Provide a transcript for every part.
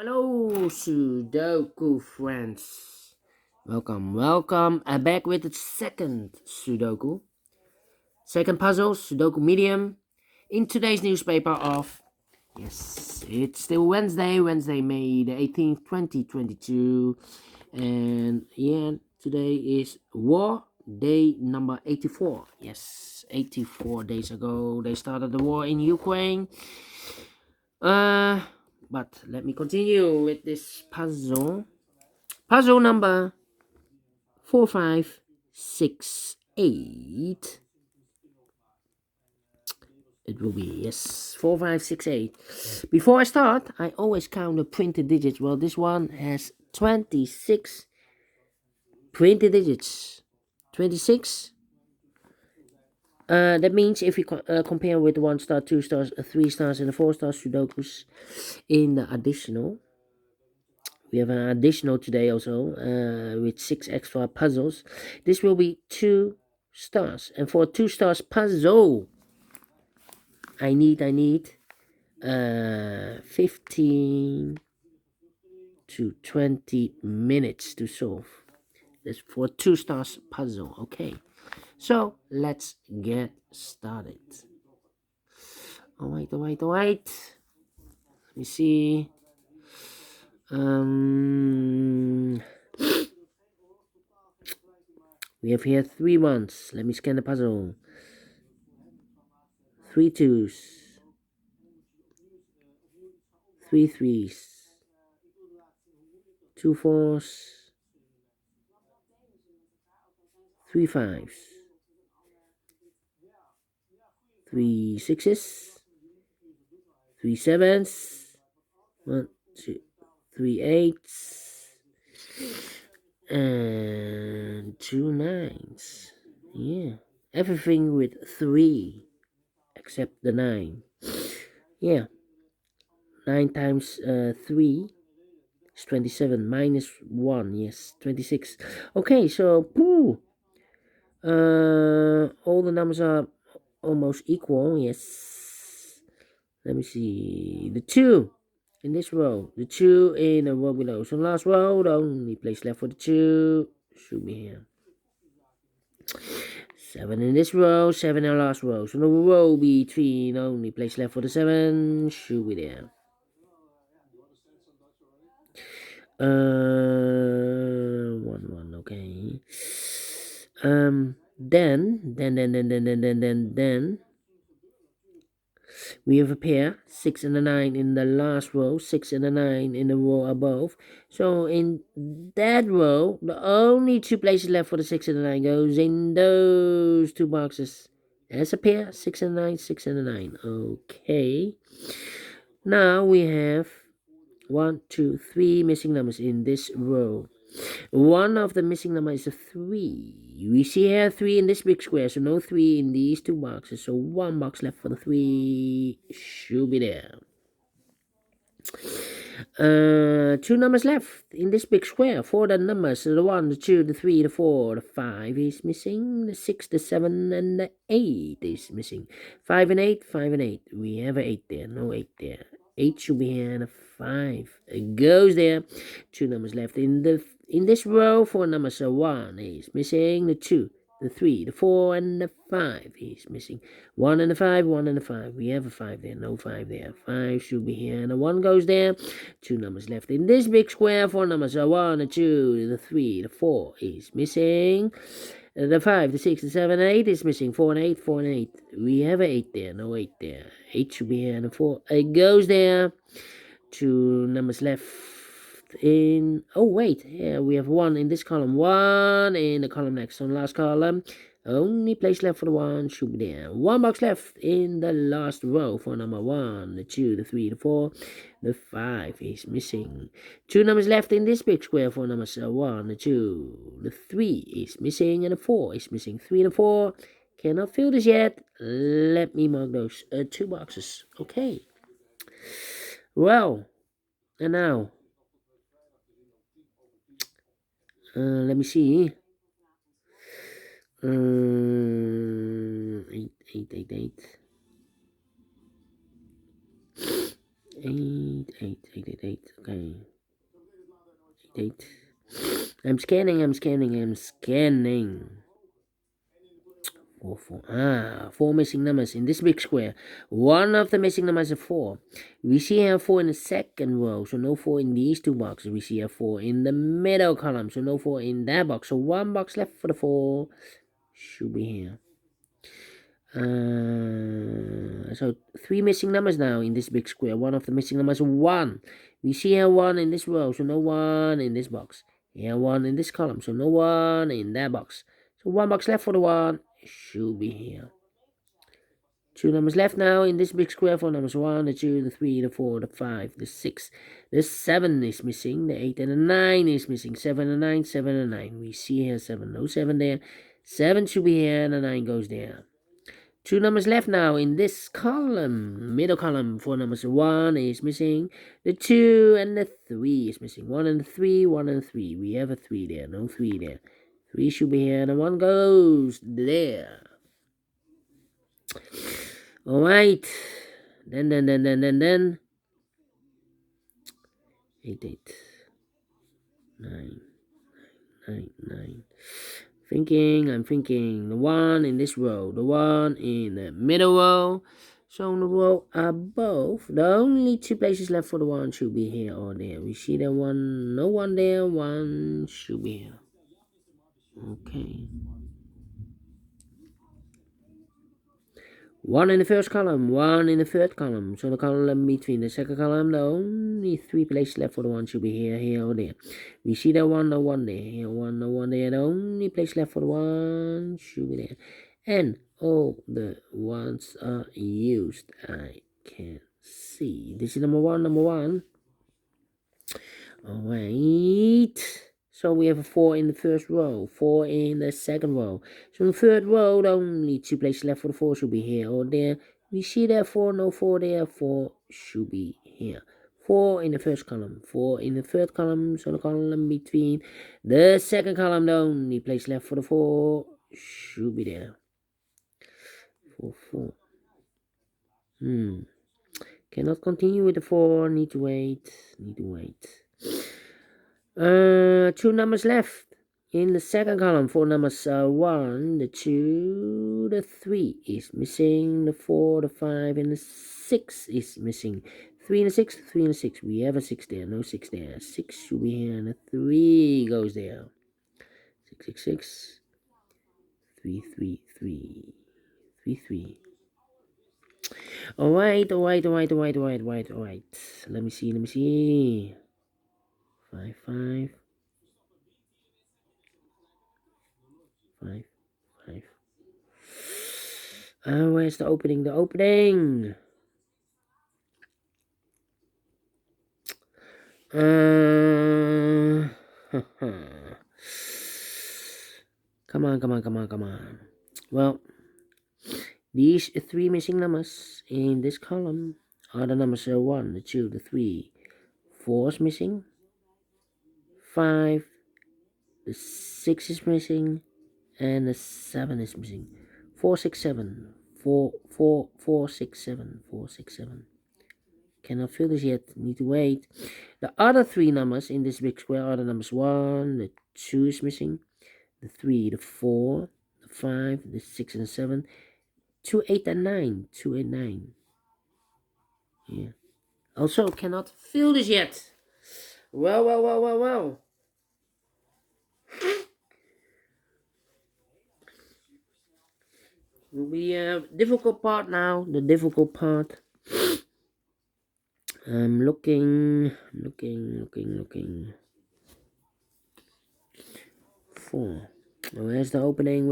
Hello, Sudoku friends. Welcome. I'm back with the second Sudoku. Second puzzle, Sudoku Medium. In today's newspaper of, yes, it's still Wednesday, May the 18th, 2022. And yeah, today is War Day number 84. Yes, 84 days ago, they started the war in Ukraine. Uh, but let me continue with this puzzle. Puzzle number 4568. It will be, yes, 4568. Before I start, I always count the printed digits. Well, this one has 26 printed digits. 26. That means if we compare with 1 star, 2 stars, 3 stars, and the 4 star Sudokus in the additional, we have an additional today also with 6 extra puzzles. This will be 2 stars. And for a 2 stars puzzle, I need 15 to 20 minutes to solve. That's for a 2 stars puzzle. Okay. So let's get started. Alright. Let me see. We have here 3 ones. Let me scan the puzzle. 3 twos. 3 threes. 2 fours. 3 fives. 3 sixes. 3 sevens. 1, 2, 3 eights. And 2 nines. Yeah. Everything with 3 except the 9. Yeah. 9 times 3 is 27 minus 1. Yes, 26. Okay, so all the numbers are almost equal. Yes. Let me see. The 2 in this row. The 2 in a row below. So last row, the only place left for the 2 should be here. 7 in this row, 7 in the last row. So the row between, only place left for the 7 should be there. 1, okay. Then we have a pair, 6 and a 9 in the last row, 6 and a 9 in the row above. So in that row, the only 2 places left for the 6 and the 9 goes in those 2 boxes. As a pair, 6 and a 9, 6 and a 9. Okay. Now we have 1, 2, 3 missing numbers in this row. One of the missing number is a 3. We see here 3 in this big square, so no 3 in these 2 boxes. So 1 box left for the 3 should be there. 2 numbers left in this big square. 4 the numbers, so the 1, the 2, the 3, the 4, the 5 is missing. The 6, the 7, and the 8 is missing. 5 and 8, 5 and 8. We have an 8 there, no 8 there. 8 should be here and a 5 it goes there. 2 numbers left in this row. 4 numbers, so 1 is missing. The 2, the 3, the 4, and the 5 is missing. 1 and the 5, 1 and the 5. We have a 5 there, no 5 there. 5 should be here and a 1 goes there. 2 numbers left in this big square. 4 numbers, so 1, the 2, the 3, the 4 is missing. The 5, the 6, the 7, and 8 is missing. 4 and 8, 4 and 8. We have an 8 there, no 8 there. 8 should be here and a 4. It goes there. 2 numbers left in. Oh, wait. Here we have 1 in this column. 1 in the column next. So the last column. Only place left for the 1 should be there. 1 box left in the last row for number 1, the 2, the 3, the 4, the 5 is missing. 2 numbers left in this big square for numbers 1, the 2, the 3 is missing, and the 4 is missing. 3 and 4 cannot fill this yet. Let me mark those 2 boxes. Okay. Well, and now let me see. 8. 8, 8, 8, 8, 8. Okay. 8, 8. I'm scanning. 4, 4. Ah, 4 missing numbers in this big square. One of the missing numbers is 4. We see here 4 in the second row, so no 4 in these two boxes. We see here 4 in the middle column, so no 4 in that box. So one box left for the 4 should be here. So 3 missing numbers now in this big square. One of the missing numbers is 1. We see here 1 in this row, so no 1 in this box. Here 1 in this column, so no 1 in that box. So one box left for the 1 should be here. 2 numbers left now in this big square. 4 numbers: 1, the 2, the 3, the 4, the 5, the 6, the 7 is missing. The 8 and the 9 is missing. 7 and 9, 7 and 9. We see here 7, no 7 there. 7 should be here, and the 9 goes there. 2 numbers left now in this column, middle column. 4 numbers: 1 is missing. The 2 and the 3 is missing. 1 and the 3, 1 and 3. We have a 3 there, no 3 there. 3 should be here, and the 1 goes there. All right. Then. 8, 8, 9, 9, 9. I'm thinking. The 1 in this row, the 1 in the middle row. So in the row above, the only 2 places left for the 1 should be here or there. We see the 1, no 1 there, 1 should be here. Okay. 1 in the first column, 1 in the third column. So the column between the second column, the only 3 places left for the 1 should be here, here, or there. We see the 1, no 1 there, here, 1, no 1 there. The only place left for the 1 should be there. And all the 1s are used. I can see. This is number 1, number 1. Alright. So we have a 4 in the first row, 4 in the second row. So in the third row, the only 2 places left for the 4 should be here or there. We see there 4, no 4 there, 4 should be here. 4 in the first column, 4 in the third column. So the column between the second column, the only place left for the 4 should be there. 4, 4. Cannot continue with the 4, need to wait. 2 numbers left in the second column. 4 numbers: 1, the 2, the 3 is missing. The 4, the 5, and the 6 is missing. 3 and the 6, 3 and the 6. We have a 6 there, no 6 there. 6 should be here, and the 3 goes there. 6, 6, 6. 3, 3, 3. 3, 3. Alright. Let me see. 5, 5. 5, 5. Where's the opening? Come on. Well, these 3 missing numbers in this column are the numbers: 1, the 2, the 3. 4 is missing. 5, the 6 is missing, and the 7 is missing. 4, 6, 7. 4, 6, 7. 4, 6, 7. Cannot fill this yet. Need to wait. The other 3 numbers in this big square are the numbers: 1, the 2 is missing. The 3, the 4, the 5, the 6, and the 7. 2, 8, and 9. 2, 8, 9. Yeah. Also cannot fill this yet. Well. Will be a difficult part now. The difficult part. I'm looking. 4. Where's the opening?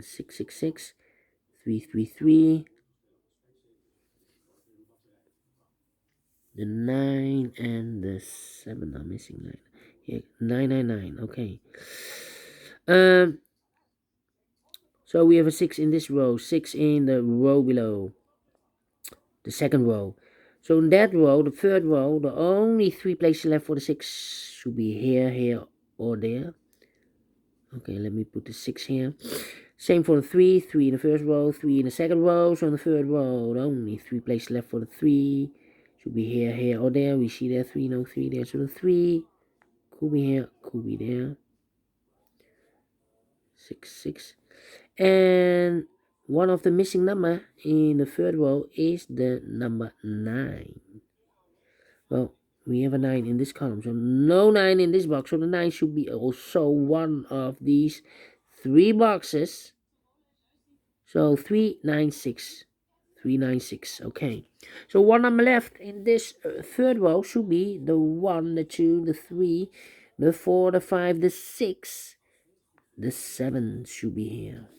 666. 333. The 9 and the 7 are missing. 9. Yeah, 999. Okay. So we have a 6 in this row, 6 in the row below, the second row. So in that row, the third row, the only 3 places left for the 6 should be here, or there. Okay, let me put the 6 here. Same for the 3, 3 in the first row, 3 in the second row. So on the third row, only 3 places left for the 3. Should be here, here, or there. We see there 3, no 3 there. So the 3 could be here, could be there. 6, 6. And one of the missing number in the third row is the number 9. Well, we have a 9 in this column, so no 9 in this box. So the 9 should be also one of these 3 boxes. So 396. 396. Okay. So one number left in this third row should be the 1, the 2, the 3, the 4, the 5, the 6. The 7 should be here.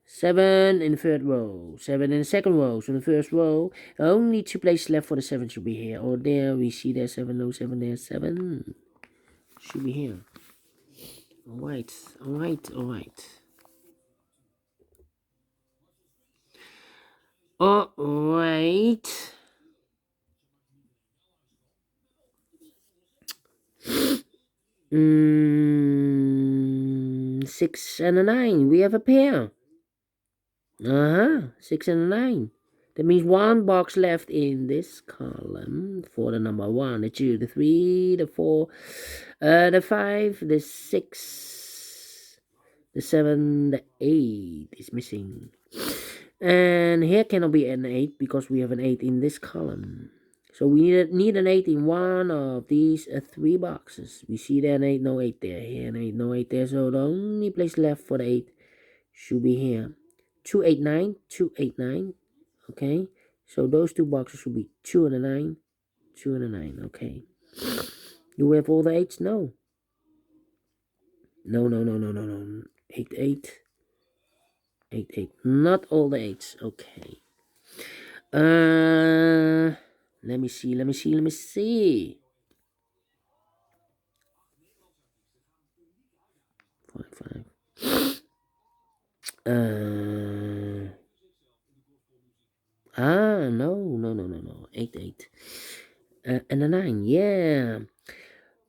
7 in the third row, 7 in the second row. So in the first row, only 2 places left for the 7 should be here. Or there, we see there 7, no 7 there, 7 should be here. Alright, alright, alright. Alright. Mm, 6 and a 9. We have a pair. 6 and a 9. That means one box left in this column for the number 1, the 2, the 3, the 4, the 5, the 6, the 7, the 8 is missing. And here cannot be an 8 because we have an 8 in this column. So we need an 8 in one of these 3 boxes. We see there an 8, no 8 there. Here an 8, no 8 there. So the only place left for the 8 should be here. 289, 289. Okay. So those 2 boxes should be 2 and a 9, 2 and a 9. Okay. Do we have all the 8s? No. No. 8, 8. 8, 8. Not all the 8s. Okay. Let me see. 5, 5. No. 8, 8. And a 9. Yeah.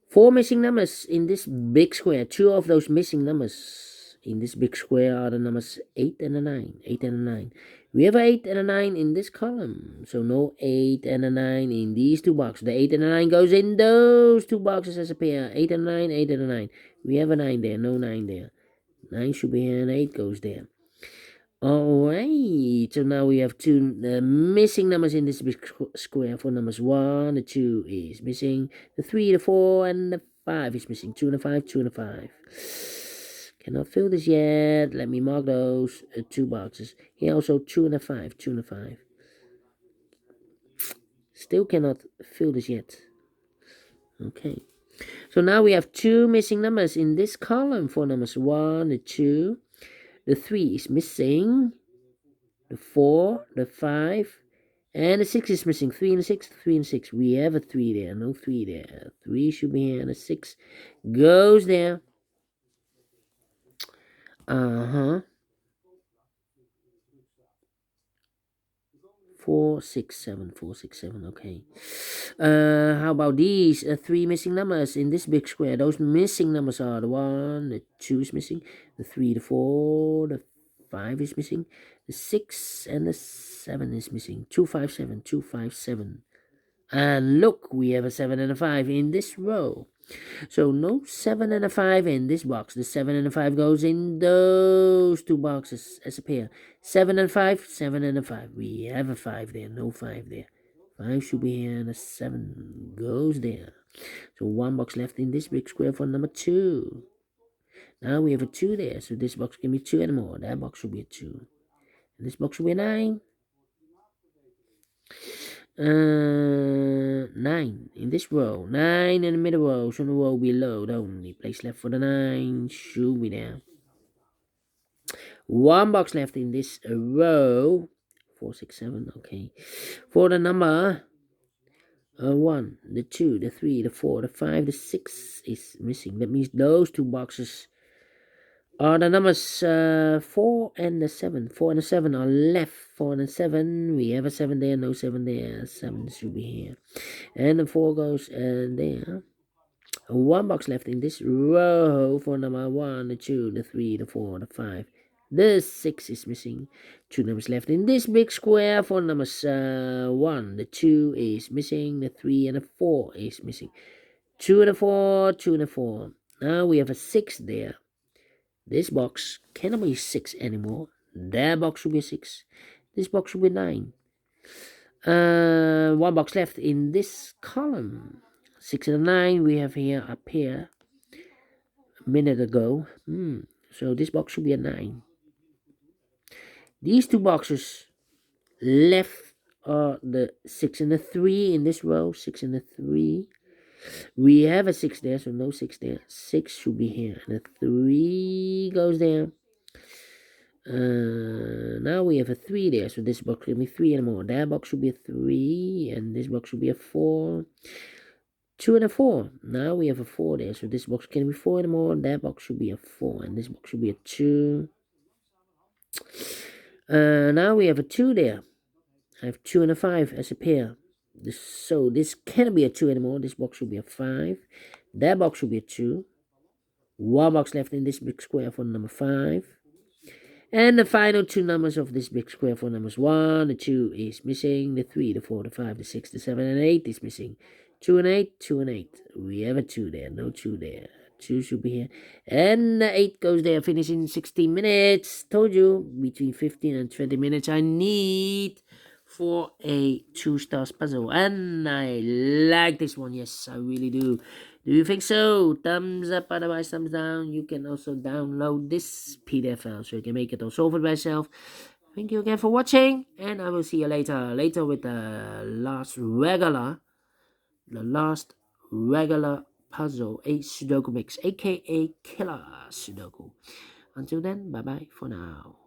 4 missing numbers in this big square. 2 of those missing numbers in this big square are the numbers 8 and a 9. 8 and a 9. We have an 8 and a 9 in this column. So no 8 and a 9 in these 2 boxes. The 8 and a 9 goes in those 2 boxes as a pair. 8 and a 9, 8 and a 9. We have a 9 there. No 9 there. 9 should be here and 8 goes there. Alright, so now we have 2 missing numbers in this big square. For numbers 1, the 2 is missing. The 3, the 4, and the 5 is missing. 2 and a 5, 2 and a 5. Cannot fill this yet. Let me mark those 2 boxes. Here also 2 and a 5, 2 and a 5. Still cannot fill this yet. Okay. So now we have 2 missing numbers in this column. For numbers 1, the 2. The 3 is missing. The 4, the 5, and the 6 is missing. 3 and a 6, 3 and 6. We have a 3 there. No 3 there. 3 should be here, and a 6 goes there. 4, 6, 7. 4, 6, 7. Okay. How about these 3 missing numbers in this big square? Those missing numbers are the 1, the 2 is missing, the 3, the 4, the 5 is missing, the 6, and the 7 is missing. 2, 5, 7. 2, 5, 7. And look, we have a 7 and a 5 in this row. So no 7 and a 5 in this box. The 7 and a 5 goes in those 2 boxes as a pair. 7 and 5, 7 and a 5. We have a 5 there, no 5 there. 5 should be here and a 7 goes there. So 1 box left in this big square for number 2. Now we have a 2 there, so this box can be 2 and more. That box should be a 2. And this box should be a 9. 9 in this row. 9 in the middle row. So the row below, the only place left for the 9 should be there. 1 box left in this row. 4, 6, 7. Okay. For the number 1, the 2, the 3, the 4, the 5, the 6 is missing. That means those 2 boxes are the numbers 4 and the 7. 4 and the 7 are left. 4 and the 7. We have a 7 there, no 7 there. 7 should be here. And the 4 goes there. One box left in this row for number 1, the 2, the 3, the 4, the 5. The 6 is missing. 2 numbers left in this big square for numbers 1. The 2 is missing. The 3 and the 4 is missing. 2 and a 4, 2 and a 4. Now we have a 6 there. This box cannot be 6 anymore. That box should be 6. This box should be 9. One box left in this column. 6 and a 9 we have here up here a minute ago. So this box should be a 9. These two boxes left are the 6 and the 3 in this row. 6 and the 3. We have a 6 there, so no 6 there. 6 should be here, and a 3 goes there. Now we have a 3 there, so this box should be 3 and more. That box should be a 3, and this box should be a 4. 2 and a 4. Now we have a 4 there, so this box can be 4 and more. That box should be a 4, and this box should be a 2. Now we have a 2 there. I have 2 and a 5 as a pair. So this cannot be a 2 anymore. This box should be a 5. That box should be a 2. One box left in this big square for number 5. And the final two numbers of this big square for numbers 1, the 2 is missing. The 3, the 4, the 5, the 6, the 7, and 8 is missing. 2 and 8, 2 and 8. We have a 2 there, no 2 there. 2 should be here. And the 8 goes there, finishing in 16 minutes. Told you, between 15 and 20 minutes I need for a 2 stars puzzle. And I like this one, yes, I really do. Do you think so? Thumbs up, otherwise thumbs down. You can also download this PDF file so you can make it or solve it by yourself. Thank you again for watching, and I will see you later with the last regular puzzle, a Sudoku mix, aka Killer Sudoku. Until then, bye bye for now.